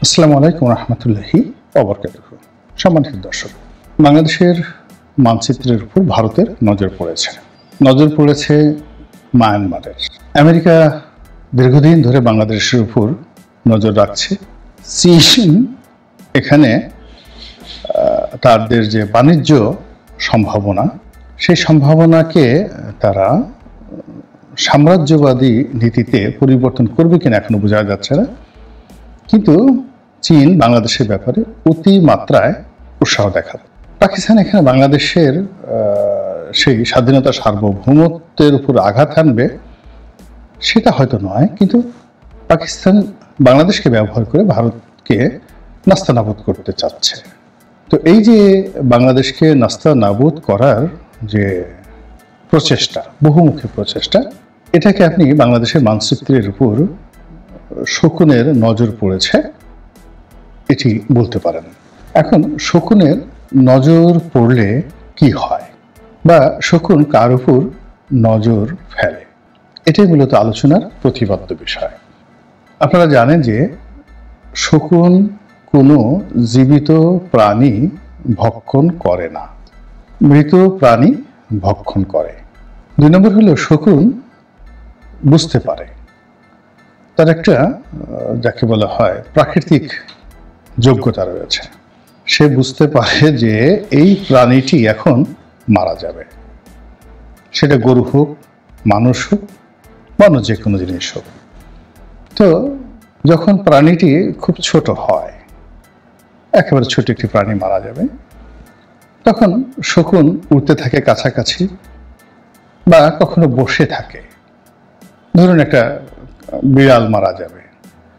আসসালামু আলাইকুম রহমতুল্লাহি ওয়া সম্মানিত দর্শক, বাংলাদেশের মানচিত্রের উপর ভারতের নজর পড়েছে মায়ানমারের। আমেরিকা দীর্ঘদিন ধরে বাংলাদেশের উপর নজর রাখছে। চীন এখানে তাদের যে বাণিজ্য সম্ভাবনা, সেই সম্ভাবনাকে তারা সাম্রাজ্যবাদী নীতিতে পরিবর্তন করবে কিনা এখনো বোঝা যাচ্ছে না। কিন্তু চীন বাংলাদেশের ব্যাপারে অতিমাত্রায় উৎসাহ দেখাবে। পাকিস্তান এখানে বাংলাদেশের সেই স্বাধীনতা সার্বভৌমত্বের উপর আঘাত আনবে সেটা হয়তো নয়, কিন্তু পাকিস্তান বাংলাদেশকে ব্যবহার করে ভারতকে নাস্তানাবুদ করতে চাচ্ছে। তো এই যে বাংলাদেশকে নাস্তানাবুদ করার যে প্রচেষ্টা, বহুমুখী প্রচেষ্টা, এটাকে আপনি বাংলাদেশের মানচিত্রের উপর শকুনের নজর পড়েছে এটি বলতে পারেন। এখন শকুনের নজর পড়লে কি হয়, বা শকুন কার উপর নজর ফেলে, এটাই মূলত আলোচনার প্রতিপাদ্য বিষয়। আপনারা জানেন যে শকুন কোনো জীবিত প্রাণী ভক্ষণ করে না, মৃত প্রাণী ভক্ষণ করে। 2 নম্বর হলো শকুন বুঝতে পারে, তার একটা যাকে বলা হয় প্রাকৃতিক যোগ্যতা রয়েছে। সে বুঝতে পারে যে এই প্রাণীটি এখন মারা যাবে, সেটা গরু হোক, মানুষ হোক, বা অন্য যে কোনো জিনিস হোক। তো যখন প্রাণীটি খুব ছোট হয়, একেবারে ছোট একটি প্রাণী মারা যাবে, তখন শকুন উড়তে থাকে কাছাকাছি, বা কখনো বসে থাকে। ধরুন একটা বিড়াল মারা যাবে,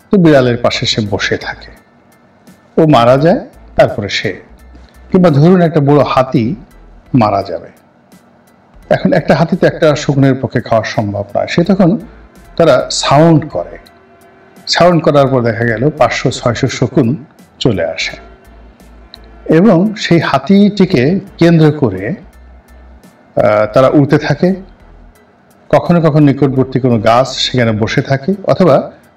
তো বিড়ালের পাশে সে বসে থাকে, ও মারা যায়, তারপরে সে, কিংবা ধরুন একটা বড় হাতি মারা যাবে। এখন একটা হাতিতে একটা শকুনের পক্ষে খাওয়া সম্ভব নয়, সে তখন তারা সাউন্ড করে। সাউন্ড করার পর দেখা গেল 500-600 শকুন চলে আসে, এবং সেই হাতিটিকে কেন্দ্র করে তারা উড়তে থাকে। কখনো কখনো নিকটবর্তী কোনো গাছ সেখানে বসে থাকে, অথবা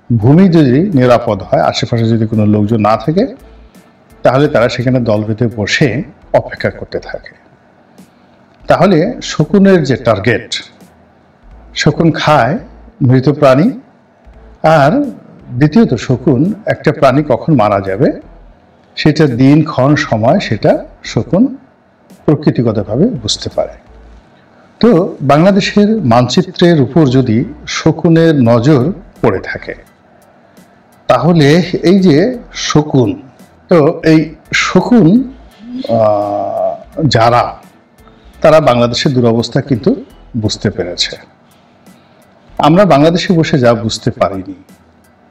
ভূমি যদি নিরাপদ হয়, আশেপাশে যদি কোনো লোকজন না থাকে, তাহলে তারা সেখানে দল বেঁধে বসে অপেক্ষা করতে থাকে। তাহলে শকুনের যে টার্গেট, শকুন খায় মৃত প্রাণী, আর দ্বিতীয়ত শকুন একটা প্রাণী কখন মারা যাবে সেটা দিনক্ষণ সময় সেটা শকুন প্রকৃতিগতভাবে বুঝতে পারে। তো বাংলাদেশের মানচিত্রের উপর যদি শকুনের নজর পড়ে থাকে, তাহলে এই যে শকুন, তো এই শকুন যারা, তারা বাংলাদেশের দুরবস্থা কিন্তু বুঝতে পেরেছে। আমরা বাংলাদেশে বসে যা বুঝতে পারিনি,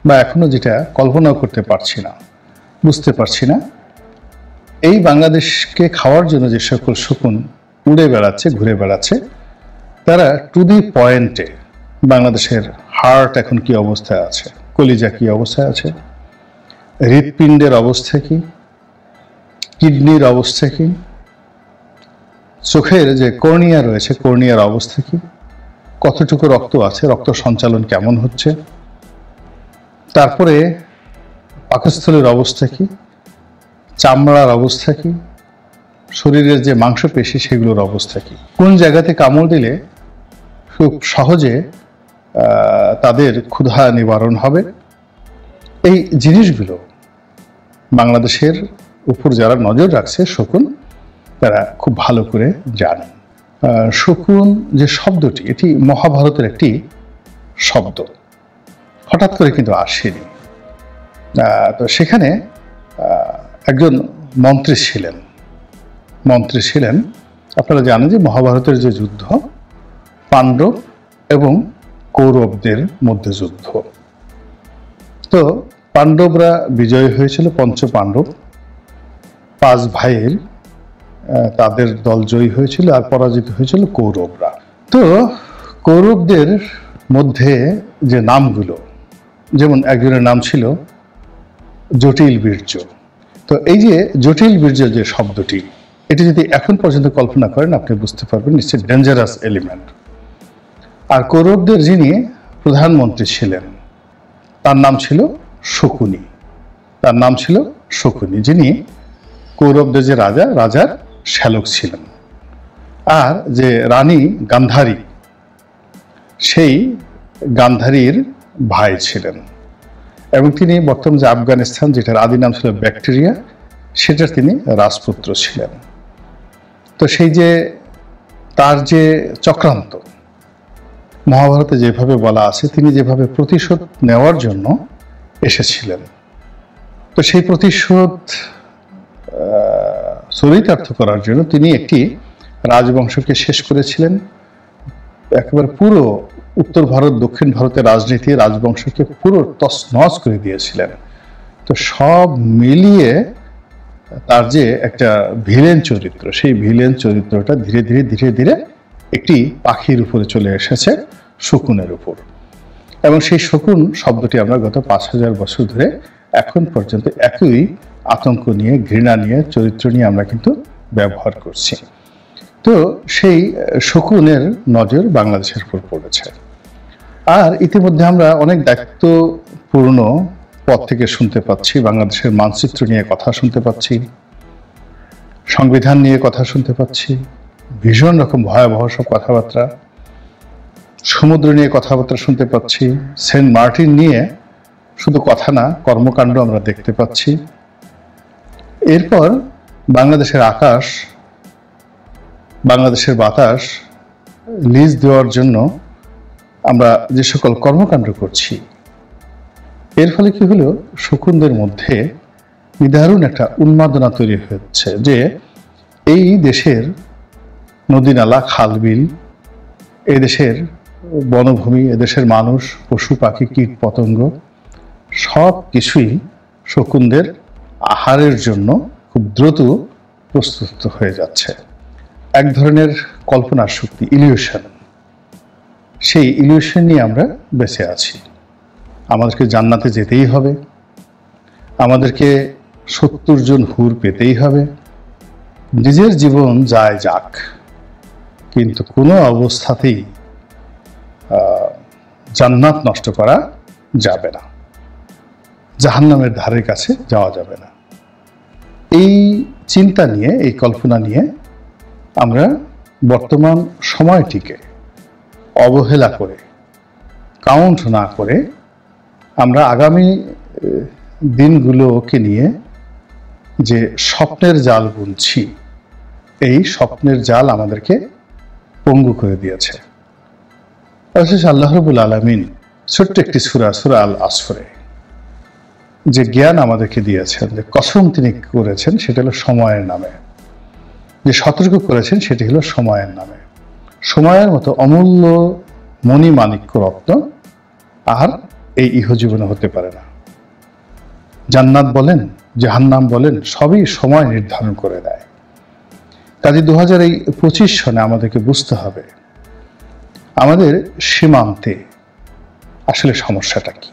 বা এখনো যেটা কল্পনাও করতে পারছি না, বুঝতে পারছি না, এই বাংলাদেশকে খাওয়ার জন্য যে সকল শকুন উড়ে বেড়াচ্ছে, ঘুরে বেড়াচ্ছে, তারা টু দি পয়েন্টে বাংলাদেশের হার্ট এখন কি অবস্থায় আছে, কলিজা কি অবস্থায় আছে, হৃৎপিণ্ডের অবস্থা কি, কিডনির অবস্থা কি, চোখের যে কর্নিয়া রয়েছে, কর্নিয়ার অবস্থা কি, কতটুকু রক্ত আছে, রক্ত সঞ্চালন কেমন হচ্ছে, তারপরে পাকস্থলীর অবস্থা কি, চামড়ার অবস্থা কি, শরীরের যে মাংসপেশি সেগুলোর অবস্থা কি, কোন জায়গাতে কামড় দিলে খুব সহজে তাদের ক্ষুধা নিবারণ হবে, এই জিনিসগুলো বাংলাদেশের উপর যারা নজর রাখছে শকুন, তারা খুব ভালো করে জানেন। শকুন যে শব্দটি, এটি মহাভারতের একটি শব্দ, হঠাৎ করে কিন্তু আসেনি। তো সেখানে একজন মন্ত্রী ছিলেন। আপনারা জানেন যে মহাভারতের যে যুদ্ধ, পাণ্ডব এবং কৌরবদের মধ্যে যুদ্ধ। তো পাণ্ডবরা বিজয়ী হয়েছিল, পঞ্চপাণ্ডব 5 ভাইয়ের, তাদের দল জয়ী হয়েছিল, আর পরাজিত হয়েছিল কৌরবরা। তো কৌরবদের মধ্যে যে নামগুলো, যেমন একজনের নাম ছিল জটিল বীর্য। তো এই যে জটিল বীর্য যে শব্দটি, এটি যদি এখন পর্যন্ত কল্পনা করেন, আপনি বুঝতে পারবেন নিশ্চয়ই ডেঞ্জারাস এলিমেন্ট। আর কৌরবদের যিনি প্রধানমন্ত্রী ছিলেন, তার নাম ছিল শকুনি। তার নাম ছিল শকুনি, যিনি কৌরবদের যে রাজার শ্যালক ছিলেন। আর যে রানী গান্ধারী, সেই গান্ধারীর ভাই ছিলেন, এবং তিনি বর্তমান যে আফগানিস্তান, যেটার আদি নাম ছিল ব্যাকটেরিয়া, সেটার তিনি রাজপুত্র ছিলেন। তো সেই যে তার যে চক্রান্ত, মহাভারতে যেভাবে বলা আছে, তিনি যেভাবে প্রতিশোধ নেওয়ার জন্য এসেছিলেন, তো সেই প্রতিশোধ চরিতার্থ করার জন্য তিনি একটি রাজবংশকে শেষ করেছিলেন। একেবারে পুরো উত্তর ভারত, দক্ষিণ ভারতের রাজনীতি, রাজবংশকে পুরো তছনছ করে দিয়েছিলেন। তো সব মিলিয়ে তার যে একটা ভিলেন চরিত্র, সেই ভিলেন চরিত্রটা ধীরে ধীরে ধীরে ধীরে একটি পাখির উপরে চলে এসেছে, শকুনের উপর। এবং সেই শকুন শব্দটি আমরা গত 5000 বছর ধরে এখন পর্যন্ত একই আতঙ্ক নিয়ে, ঘৃণা নিয়ে, চরিত্র নিয়ে আমরা কিন্তু ব্যবহার করছি। তো সেই শকুনের নজর বাংলাদেশের উপর পড়েছে। আর ইতিমধ্যে আমরা অনেক দায়িত্বপূর্ণ পদ থেকে শুনতে পাচ্ছি, বাংলাদেশের মানচিত্র নিয়ে কথা শুনতে পাচ্ছি, সংবিধান নিয়ে কথা শুনতে পাচ্ছি, ভীষণ রকম ভয়াবহ সব কথাবার্তা, সমুদ্র নিয়ে কথাবার্তা শুনতে পাচ্ছি, সেন্ট মার্টিন নিয়ে শুধু কথা না, কর্মকাণ্ড আমরা দেখতে পাচ্ছি। এরপর বাংলাদেশের আকাশ, বাংলাদেশের বাতাস লিজ দেওয়ার জন্য আমরা যে সকল কর্মকাণ্ড করছি, এর ফলে কি হলো, শকুনদের মধ্যে নিদারুণ একটা উন্মাদনা তৈরি হচ্ছে যে এই দেশের নদী নালা, খাল বিল, এই দেশের বনভূমি, এদেশের মানুষ, পশু পাখি, কীট পতঙ্গ সব কিছুই শকুনদের আহারের জন্য খুব দ্রুত প্রস্তুত হয়ে যাচ্ছে। এক ধরনের কল্পনার শক্তি, ইলিউশন, সেই ইলিউশন নিয়ে আমরা বেঁচে আছি। আমাদেরকে জান্নাতে যেতেই হবে, আমাদেরকে 70 জন হুর পেতেই হবে, নিজের জীবন যায় যাক, কিন্তু কোনো অবস্থাতেই জান্নাত নষ্ট করা যাবে না, জাহান্নামের ধারের কাছে যাওয়া যাবে না। এই চিন্তা নিয়ে, এই কল্পনা নিয়ে আমরা বর্তমান সময়টিকে অবহেলা করে, কাউন্ট না করে, আমরা আগামী দিনগুলোকে নিয়ে যে স্বপ্নের জাল বুনছি, এই স্বপ্নের জাল আমাদেরকে পঙ্গু করে দিয়েছে। অবশেষ আল্লাহ রাব্বুল আলামিন ছোট্ট একটি সূরা, সূরা আল আসরে যে জ্ঞান আমাদেরকে দিয়েছেন, যে কসম তিনি করেছেন, সেটা হলো সময়ের নামে, যে সতর্ক করেছেন সেটি হলো সময়ের নামে। সময়ের মতো অমূল্য মণিমাণিক্য রত্ন আর এই ইহজীবনে হতে পারে না। জান্নাত বলেন, জাহান্নাম বলেন, সবই সময় নির্ধারণ করে দেয়। কাজে 2025 সনে আমাদেরকে বুঝতে হবে আমাদের সীমান্তে আসলে সমস্যাটা কি,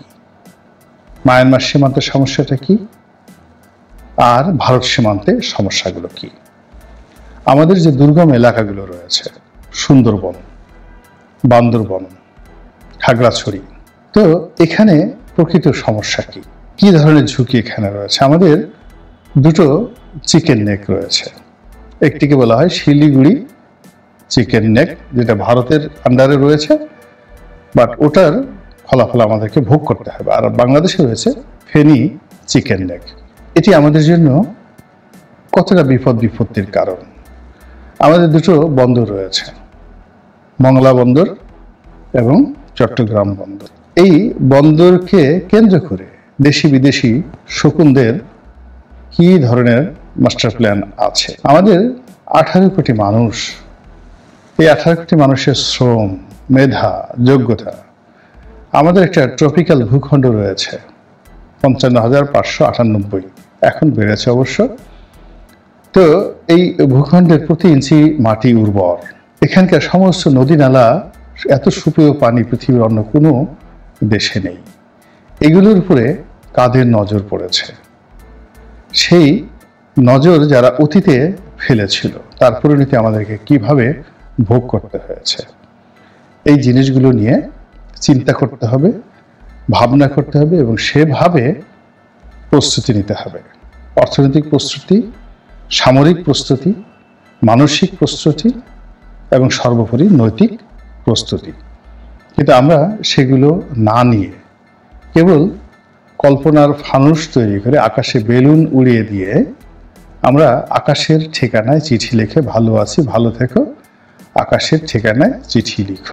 মায়ানমার সীমান্তের সমস্যাটা কি, আর ভারত সীমান্তে সমস্যাগুলো কি। আমাদের যে দুর্গম এলাকাগুলো রয়েছে, সুন্দরবন, বান্দরবন, খাগড়াছড়ি, তো এখানে প্রকৃত সমস্যা কি, কি ধরনের ঝুঁকি এখানে রয়েছে। আমাদের দুটো চিকেন নেক রয়েছে, একটিকে বলা হয় শিলিগুড়ি চিকেন নেক, যেটা ভারতের আন্ডারে রয়েছে, বাট ওটার ফলাফল আমাদেরকে ভোগ করতে হবে। আর বাংলাদেশে রয়েছে ফেনী চিকেন নেক। এটি আমাদের জন্য কতটা বিপত্তির কারণ। আমাদের দুটো বন্দর রয়েছে, মংলা বন্দর এবং চট্টগ্রাম বন্দর। এই বন্দরকে কেন্দ্র করে দেশি বিদেশি শকুনদের কি ধরনের মাস্টার প্ল্যান আছে। আমাদের 18 কোটি মানুষ, এই 18 কোটি মানুষের শ্রম, মেধা, যোগ্যতা, আমাদের একটা ট্রপিক্যাল ভূখণ্ড রয়েছে 55,598, এখন বেড়েছে অবশ্য। তো এই ভূখণ্ডের প্রতি ইঞ্চি মাটি উর্বর, এখানকার সমস্ত নদী নালা, এত সুপেয় পানি পৃথিবীর অন্য কোনো দেশে নেই। এগুলোর উপরে কাদের নজর পড়েছে, সেই নজর যারা অতীতে ফেলেছিল তার পরিণতি আমাদেরকে কিভাবে ভোগ করতে হয়েছে, এই জিনিসগুলো নিয়ে চিন্তা করতে হবে, ভাবনা করতে হবে, এবং সেভাবে প্রস্তুতি নিতে হবে। অর্থনৈতিক প্রস্তুতি, সামরিক প্রস্তুতি, মানসিক প্রস্তুতি এবং সর্বোপরি নৈতিক প্রস্তুতি। কিন্তু আমরা সেগুলো না নিয়ে কেবল কল্পনার ফানুস তৈরি করে আকাশে বেলুন উড়িয়ে দিয়ে আমরা আকাশের ঠিকানায় চিঠি লিখে ভালো আছি, ভালো থেকো, আকাশের ঠিকানায় চিঠি লিখো।